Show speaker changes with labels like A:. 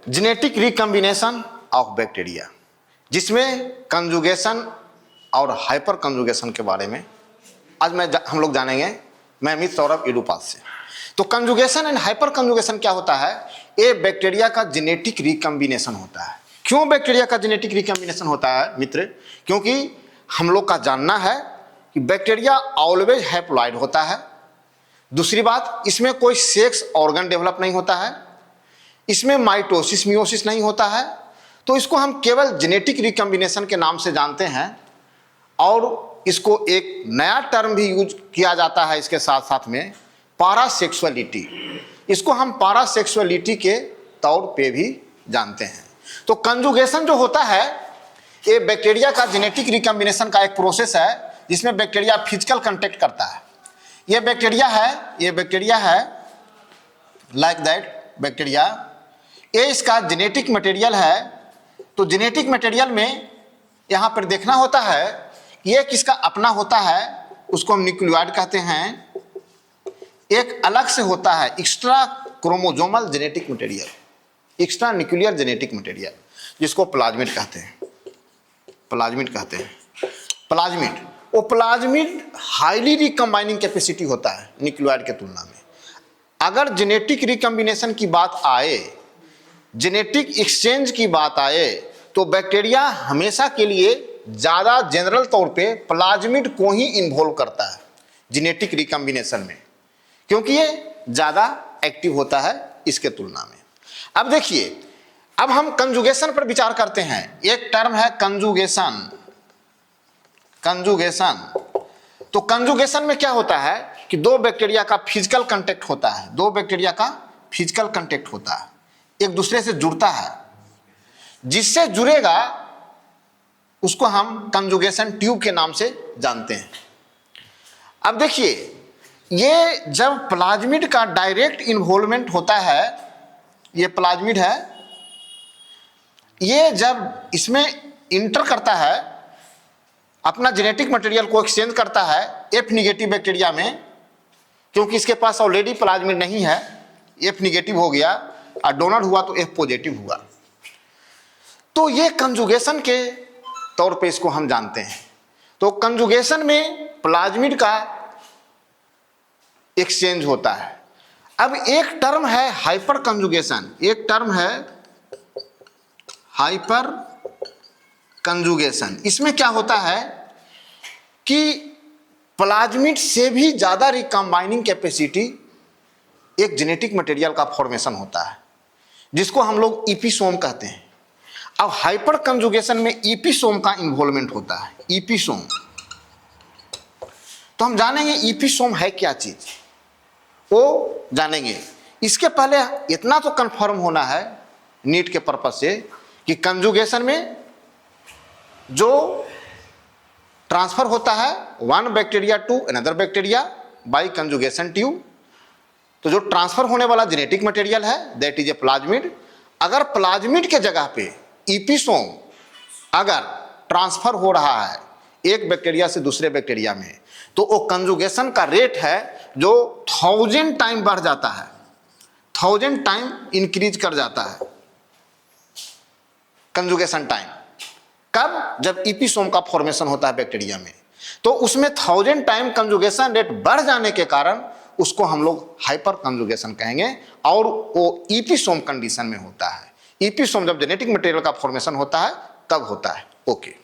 A: Genetic recombination of bacteria, जिसमें conjugation और hyper conjugation के बारे में आज हम लोग जानेंगे। मैं अमित सौरभ एडुपास से। तो कंजुगेशन एंड हाइपर कंजुगेशन क्या होता है? ये बैक्टीरिया का जेनेटिक रिकम्बिनेशन होता है। क्यों बैक्टीरिया का जेनेटिक रिकम्बिनेशन होता है मित्र? क्योंकि हम लोग का जानना है कि बैक्टीरिया ऑलवेज हैप्लॉइड होता है। दूसरी बात, इसमें कोई सेक्स ऑर्गन डेवलप नहीं होता है, इसमें माइटोसिस मियोसिस नहीं होता है। तो इसको हम केवल जेनेटिक रिकम्बिनेशन के नाम से जानते हैं और इसको एक नया टर्म भी यूज किया जाता है इसके साथ साथ में, पारासेक्सुअलिटी। इसको हम पारासेक्सुअलिटी के तौर पे भी जानते हैं। तो कंजुगेशन जो होता है ये बैक्टीरिया का जेनेटिक रिकम्बिनेशन का एक प्रोसेस है जिसमें बैक्टीरिया फिजिकल कांटेक्ट करता है। ये बैक्टीरिया है लाइक दैट बैक्टीरिया, ये इसका जेनेटिक मटेरियल है। तो जेनेटिक मटेरियल में यहाँ पर देखना होता है ये किसका अपना होता है, उसको हम न्यूक्लियोइड कहते हैं। एक अलग से होता है extra chromosomal genetic material, extra nuclear genetic material, जिसको प्लाज्मिड कहते हैं। प्लाज्मिड वो प्लाज्मिड हाईली रिकम्बाइनिंग कैपेसिटी होता है न्यूक्लियोइड के तुलना में। अगर जेनेटिक रिकम्बिनेशन की बात आए, जेनेटिक एक्सचेंज की बात आए, तो बैक्टीरिया हमेशा के लिए ज़्यादा जनरल तौर पे प्लाज्मिड को ही इन्वॉल्व करता है जेनेटिक रिकम्बिनेशन में, क्योंकि ये ज़्यादा एक्टिव होता है इसके तुलना में। अब देखिए, अब हम कंजुगेशन पर विचार करते हैं। एक टर्म है कंजुगेशन। तो कंजुगेशन में क्या होता है कि दो बैक्टीरिया का फिजिकल कांटेक्ट होता है, एक दूसरे से जुड़ता है। जिससे जुड़ेगा उसको हम कंजुगेशन ट्यूब के नाम से जानते हैं। अब देखिए, ये जब प्लाज्मिड का डायरेक्ट इन्वॉल्वमेंट होता है, ये प्लाज्मिड है, ये जब इसमें इंटर करता है, अपना जेनेटिक मटेरियल को एक्सचेंज करता है एफ निगेटिव बैक्टीरिया में, क्योंकि इसके पास ऑलरेडी प्लाज्मिड नहीं है, एफ निगेटिव हो गया, और डोनर हुआ तो एफ पॉजिटिव हुआ। तो ये कंजुगेशन के तौर पे इसको हम जानते हैं। तो कंजुगेशन में प्लाज्मिड का एक्सचेंज होता है। अब एक टर्म है हाइपर कंजुगेशन, हाइपर कंजुगेशन। इसमें क्या होता है कि प्लाज्मिड से भी ज्यादा रिकम्बाइनिंग कैपेसिटी एक जेनेटिक मटेरियल का फॉर्मेशन होता है, जिसको हम लोग ईपीसोम कहते हैं। अब हाइपर कंजुगेशन में ईपीसोम का इन्वॉल्वमेंट होता है, ईपीसोम। तो हम जानेंगे ईपीसोम है क्या चीज, वो जानेंगे। इसके पहले इतना तो कंफर्म होना है नीट के पर्पज से कि कंजुगेशन में जो ट्रांसफर होता है one bacteria to another bacteria by conjugation tube, तो जो ट्रांसफर होने वाला जेनेटिक मटेरियल है दैट इज ए प्लाज्मिड। अगर प्लाज्मिड के जगह पे ईपीसोम अगर ट्रांसफर हो रहा है एक बैक्टीरिया से दूसरे बैक्टीरिया में, तो वो कंजुगेशन का रेट है जो 1000 टाइम बढ़ जाता है, 1000 टाइम इंक्रीज कर जाता है कंजुगेशन टाइम। कब? जब ईपीसोम का फॉर्मेशन होता है बैक्टीरिया में, तो उसमें 1000 टाइम कंजुगेशन रेट बढ़ जाने के कारण उसको हम लोग हाइपर कंजुगेशन कहेंगे, और वो ईपीसोम कंडीशन में होता है। ईपीसोम जब जेनेटिक मटेरियल का फॉर्मेशन होता है तब होता है। ओके।